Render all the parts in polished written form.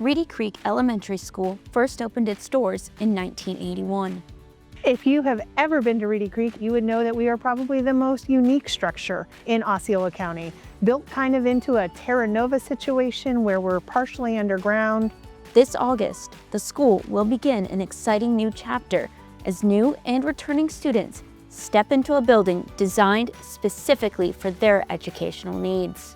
Reedy Creek Elementary School first opened its doors in 1981. If you have ever been to Reedy Creek, you would know that we are probably the most unique structure in Osceola County, built kind of into a Terra Nova situation where we're partially underground. This August, the school will begin an exciting new chapter as new and returning students step into a building designed specifically for their educational needs.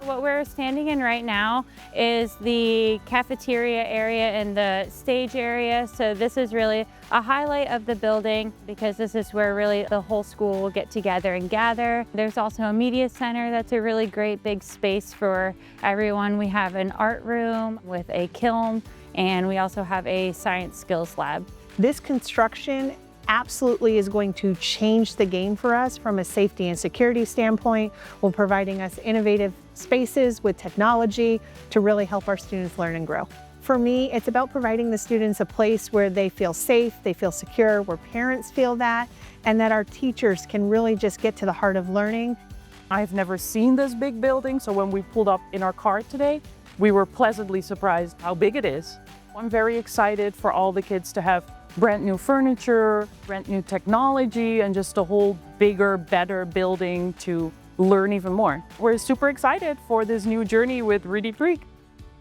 What we're standing in right now is the cafeteria area and the stage area. So this is really a highlight of the building because this is where really the whole school will get together and gather. There's also a media center that's a really great big space for everyone. We have an art room with a kiln, and we also have a science skills lab. This construction absolutely is going to change the game for us from a safety and security standpoint, while providing us innovative spaces with technology to really help our students learn and grow. For me, it's about providing the students a place where they feel safe, they feel secure, where parents feel that, and that our teachers can really just get to the heart of learning. I've never seen this big building, so when we pulled up in our car today, we were pleasantly surprised how big it is. I'm very excited for all the kids to have brand new furniture, brand new technology, and just a whole bigger, better building to learn even more. We're super excited for this new journey with Reedy Creek.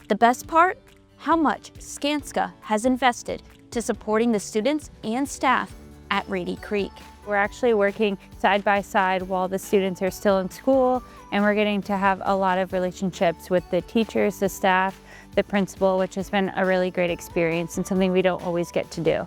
The best part? How much Skanska has invested to supporting the students and staff at Reedy Creek. We're actually working side by side while the students are still in school, and we're getting to have a lot of relationships with the teachers, the staff, the principal, which has been a really great experience and something we don't always get to do.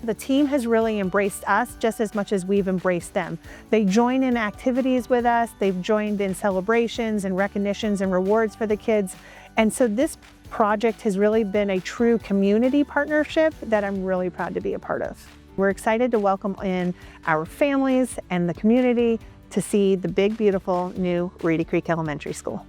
The team has really embraced us just as much as we've embraced them. They join in activities with us, they've joined in celebrations and recognitions and rewards for the kids. And so this project has really been a true community partnership that I'm really proud to be a part of. We're excited to welcome in our families and the community to see the big, beautiful new Reedy Creek Elementary School.